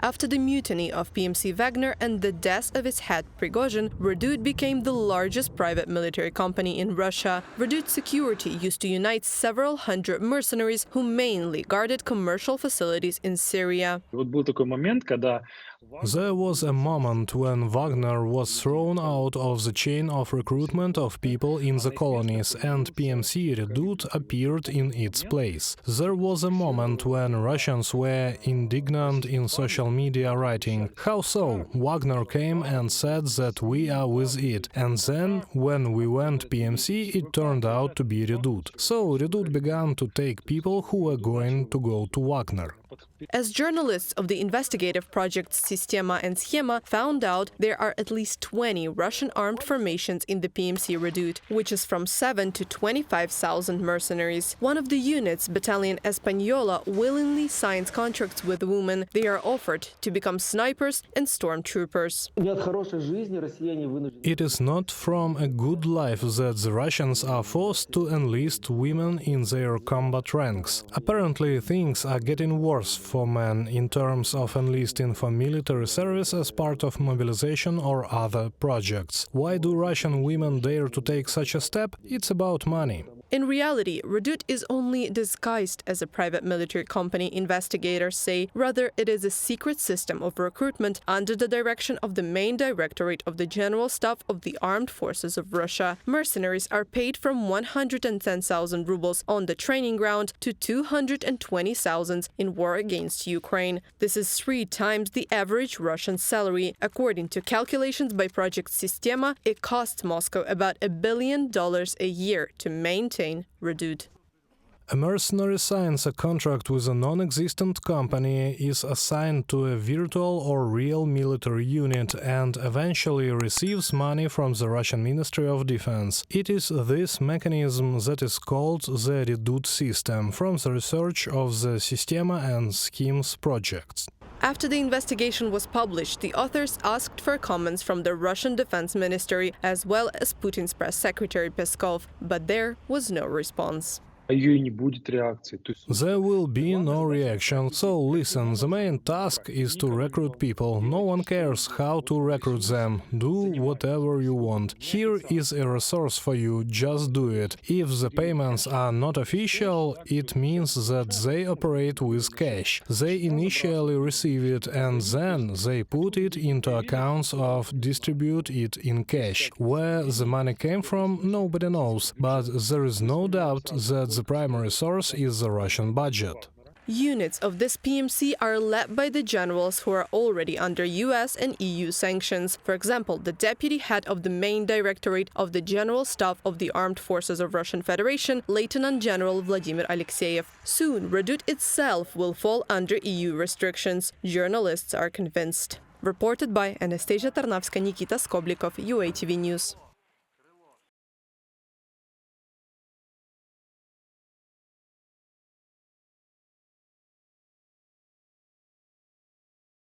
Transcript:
After the mutiny of PMC Wagner and the death of its head Prigozhin, Redut became the largest private military company in Russia. Redut Security used to unite several hundred mercenaries who mainly guarded commercial facilities in Syria. There was a moment when Wagner was thrown out of the chain of recruitment of people in the colonies, and PMC Redut appeared in its place. There was a moment when Russians were indignant in social media, writing, "How so? Wagner came and said that we are with it." And then, when we went PMC, it turned out to be Redut. So Redut began to take people who were going to go to Wagner. As journalists of the investigative projects Sistema and Schema found out, there are at least 20 Russian armed formations in the PMC Redut, which is from 7 to 25,000 mercenaries. One of the units, Battalion Española, willingly signs contracts with women. They are offered to become snipers and stormtroopers. It is not from a good life that the Russians are forced to enlist women in their combat ranks. Apparently, things are getting worse for men in terms of enlisting for military service as part of mobilization or other projects. Why do Russian women dare to take such a step? It's about money. In reality, Redut is only disguised as a private military company, investigators say. Rather, it is a secret system of recruitment under the direction of the main directorate of the General Staff of the Armed Forces of Russia. Mercenaries are paid from 110,000 rubles on the training ground to 220,000 in war against Ukraine. This is 3 times the average Russian salary. According to calculations by Project Sistema, it costs Moscow about $1 billion a year to maintain Redut. A mercenary signs a contract with a non-existent company, is assigned to a virtual or real military unit, and eventually receives money from the Russian Ministry of Defense. It is this mechanism that is called the Redut system, from the research of the Sistema and Schemes projects. After the investigation was published, the authors asked for comments from the Russian Defense Ministry as well as Putin's press secretary Peskov, but there was no response. There will be no reaction. So listen, the main task is to recruit people. No one cares how to recruit them. Do whatever you want. Here is a resource for you, just do it. If the payments are not official, it means that they operate with cash. They initially receive it and then they put it into accounts or distribute it in cash. Where the money came from, nobody knows, but there is no doubt that the primary source is the Russian budget. Units of this PMC are led by the generals who are already under US and EU sanctions. For example, the deputy head of the main directorate of the General Staff of the Armed Forces of Russian Federation, Lieutenant General Vladimir Alexeyev. Soon, Redut itself will fall under EU restrictions. Journalists are convinced. Reported by Anastasia Tarnavska, Nikita Skoblikov, UATV News.